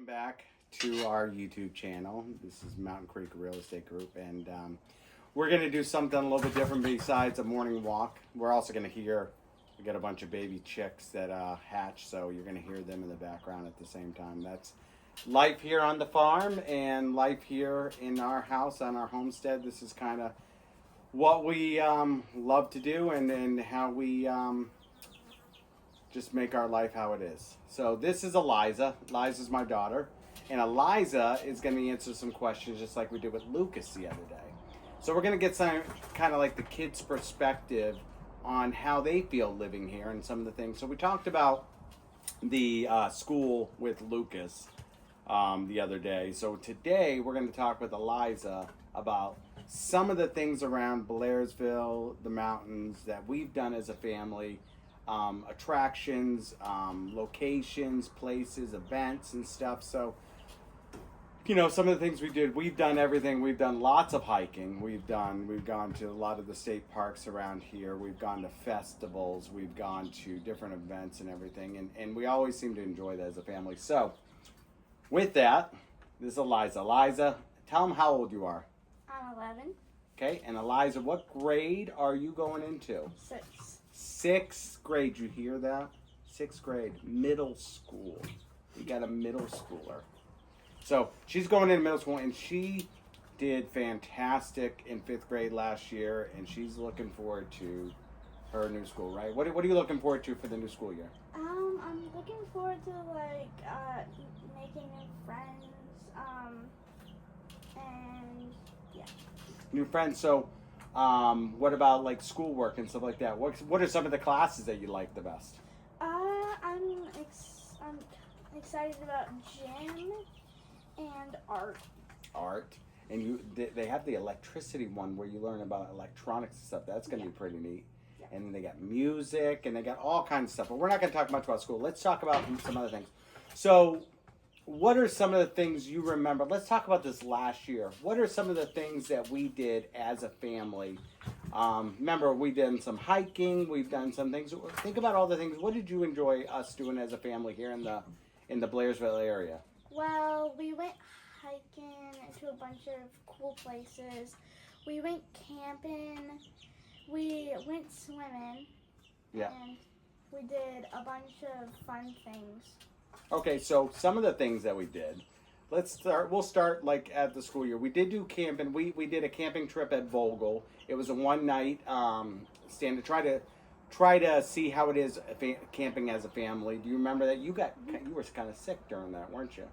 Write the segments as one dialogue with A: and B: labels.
A: Welcome back to our YouTube channel. This is Mountain Creek Real Estate Group, and we're going to do something a little bit different besides a morning walk. We're also going to hear, we got a bunch of baby chicks that hatch, so you're going to hear them in the background at the same time. That's life here on the farm and life here in our house on our homestead. This is kind of what we love to do and how we just make our life how it is. So this is Eliza. Eliza's my daughter. And Eliza is going to answer some questions just like we did with Lucas the other day. So we're going to get some kind of like the kids' perspective on how they feel living here and some of the things. So we talked about the school with Lucas the other day. So today we're going to talk with Eliza about some of the things around Blairsville, the mountains that we've done as a family. Attractions, locations, places, events, and stuff. So, you know, some of the things we did, we've done everything. We've done lots of hiking. We've gone to a lot of the state parks around here. We've gone to festivals. We've gone to different events and everything. And we always seem to enjoy that as a family. So, with that, this is Eliza. Eliza, tell them how old you are.
B: I'm 11.
A: Okay, and Eliza, what grade are you going into?
B: 6.
A: Sixth grade, you hear that? Sixth grade, middle school. We got a middle schooler. So she's going into middle school, and she did fantastic in 5th grade last year, and she's looking forward to her new school, right? What are you looking forward to for the new school year?
B: I'm looking forward to making new friends. And yeah.
A: New friends. So, what about like schoolwork and stuff like that? What are some of the classes that you like the best?
B: I'm excited about gym and art.
A: Art. And they have the electricity one where you learn about electronics and stuff. That's going to be pretty neat.
B: Yeah.
A: And then they got music and they got all kinds of stuff. But we're not going to talk much about school. Let's talk about some other things. So, what are some of the things you remember? Let's talk about this last year. What are some of the things that we did as a family? Remember, we did some hiking. We've done some things. Think about all the things. What did you enjoy us doing as a family here in the Blairsville area?
B: Well, we went hiking to a bunch of cool places. We went camping. We went swimming.
A: Yeah.
B: And we did a bunch of fun things.
A: Okay, so some of the things that we did. We'll start like at the school year. We did do camping. We did a camping trip at Vogel. It was a one night stand to try to see how it is camping as a family. Do you remember that you were kind of sick during that, weren't you?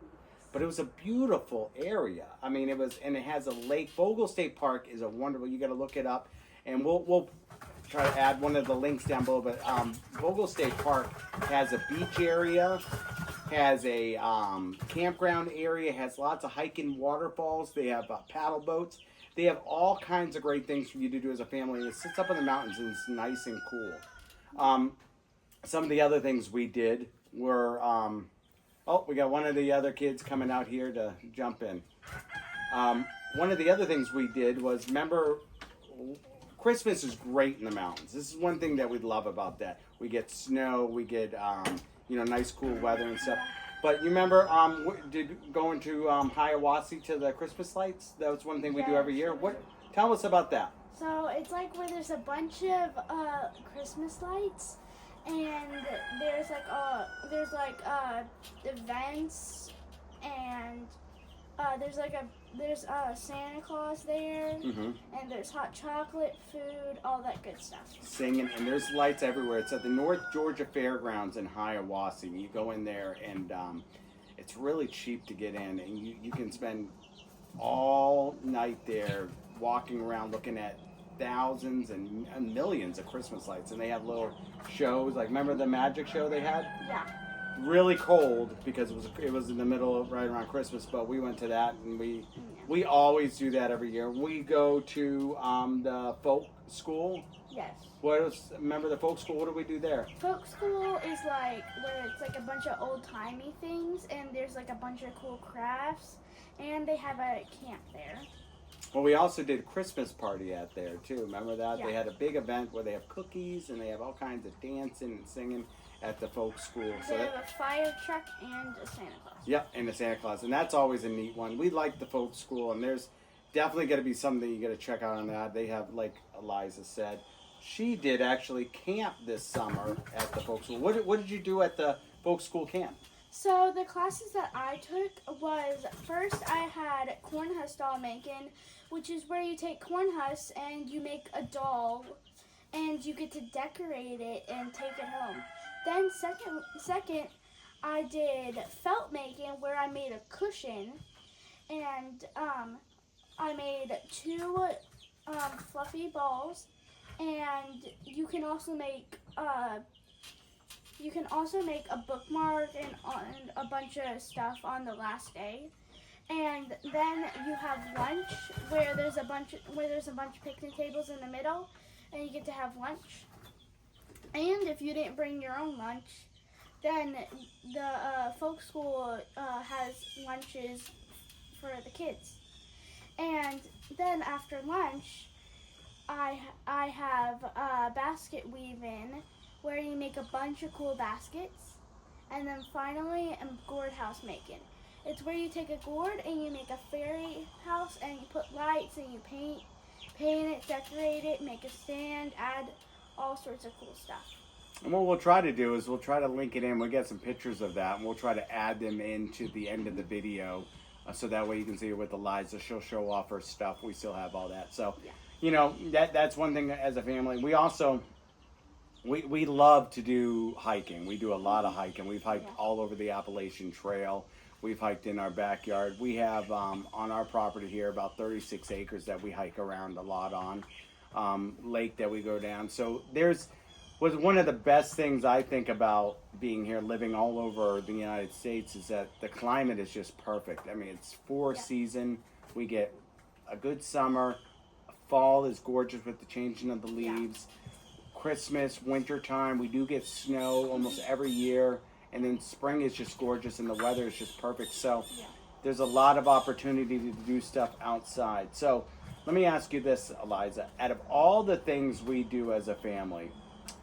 A: But it was a beautiful area. I mean, it has a lake. Vogel State Park is a wonderful. You got to look it up, and we'll try to add one of the links down below. But Vogel State Park has a beach area, has a campground area, has lots of hiking waterfalls. They have paddle boats. They have all kinds of great things for you to do as a family. It sits up in the mountains and it's nice and cool. Some of the other things we did were, we got one of the other kids coming out here to jump in. One of the other things we did was, remember, Christmas is great in the mountains. This is one thing that we love about that. We get snow, we get nice cool weather and stuff. But you remember going to Hiawassee to the Christmas lights? That was one thing we do every year. Tell us about that.
B: So it's like where there's a bunch of Christmas lights, and there's events, and there's Santa Claus there,
A: Mm-hmm.
B: and there's hot chocolate, food, all that good stuff.
A: Singing, and there's lights everywhere. It's at the North Georgia Fairgrounds in Hiawassee. You go in there, and it's really cheap to get in, and you can spend all night there walking around looking at thousands and millions of Christmas lights. And they have little shows, like remember the magic show they had?
B: Yeah.
A: Really cold because it was in the middle of right around Christmas, but we went to that, and we always do that every year. We go to the folk school.
B: Yes.
A: Remember the folk school? What do we do there?
B: Folk school is like where it's like a bunch of old-timey things, and there's like a bunch of cool crafts, and they have a camp there.
A: Well, we also did a Christmas party out there too. Remember that?
B: Yeah.
A: They had a big event where they have cookies and they have all kinds of dancing and singing at the folk school.
B: They have a fire truck and a Santa Claus.
A: Yep, and the Santa Claus, and that's always a neat one. We like the folk school, and there's definitely going to be something you got to check out on that. They have, like Eliza said, she did actually camp this summer at the folk school. What did you do at the folk school camp?
B: So the classes that I took was, first I had corn husk doll making, which is where you take corn husks and you make a doll and you get to decorate it and take it home. Then second I did felt making, where I made a cushion, and I made 2 fluffy balls, and you can also make a bookmark and a bunch of stuff on the last day. And then you have lunch, where there's a bunch of picnic tables in the middle, and you get to have lunch. And if you didn't bring your own lunch, then the folk school has lunches for the kids. And then after lunch, I have basket weaving, where you make a bunch of cool baskets. And then finally, gourd house making. It's where you take a gourd and you make a fairy house, and you put lights and you paint it, decorate it, make a stand, add all sorts of cool stuff.
A: And what we'll try to do is we'll try to link it in. We'll get some pictures of that, and we'll try to add them into the end of the video, so that way you can see it with Eliza. She'll show off her stuff. We still have all that. So,
B: Yeah.
A: you know, that's one thing as a family. We also, we love to do hiking. We do a lot of hiking. We've hiked all over the Appalachian Trail. We've hiked in our backyard. We have on our property here about 36 acres that we hike around a lot on, lake that we go down. So was one of the best things I think about being here, living all over the United States, is that the climate is just perfect. I mean, it's 4 season. We get a good summer. Fall is gorgeous with the changing of the leaves. Christmas, winter time, we do get snow almost every year. And then spring is just gorgeous and the weather is just perfect. So there's a lot of opportunity to do stuff outside. So let me ask you this, Eliza. Out of all the things we do as a family,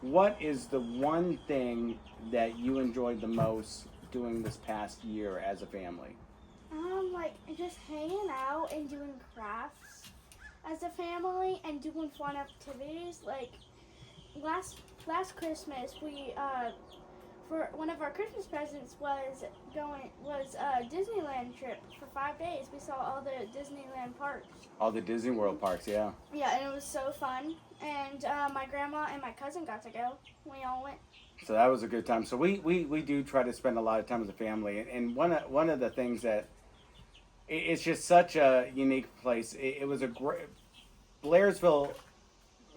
A: what is the one thing that you enjoyed the most doing this past year as a family?
B: Like just hanging out and doing crafts as a family and doing fun activities. Like last Christmas, we for one of our Christmas presents was a Disneyland trip for 5 days. We saw all the Disneyland parks.
A: All the Disney World parks, yeah.
B: Yeah, and it was so fun. And my grandma and my cousin got to go. We all went.
A: So that was a good time. So we do try to spend a lot of time as a family. And one of the things that, it's just such a unique place. It was a great, Blairsville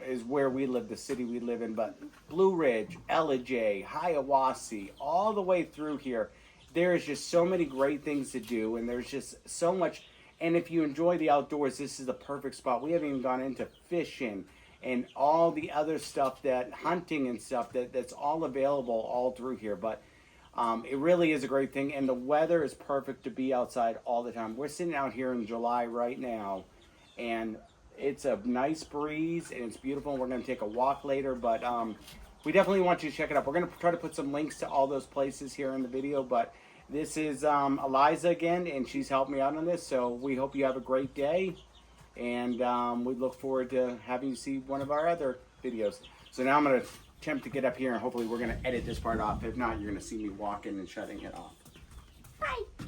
A: is where we live, the city we live in, but Blue Ridge, Ellijay, Hiawassee, all the way through here, there is just so many great things to do, and there's just so much. And if you enjoy the outdoors, this is the perfect spot. We haven't even gone into fishing and all the other stuff, that hunting and stuff, that's all available all through here. But it really is a great thing, and the weather is perfect to be outside all the time. We're sitting out here in July right now, and it's a nice breeze, and it's beautiful, and we're going to take a walk later, but we definitely want you to check it out. We're going to try to put some links to all those places here in the video, but this is Eliza again, and she's helped me out on this, so we hope you have a great day, and we look forward to having you see one of our other videos. So now I'm going to attempt to get up here, and hopefully we're going to edit this part off. If not, you're going to see me walking and shutting it off.
B: Bye.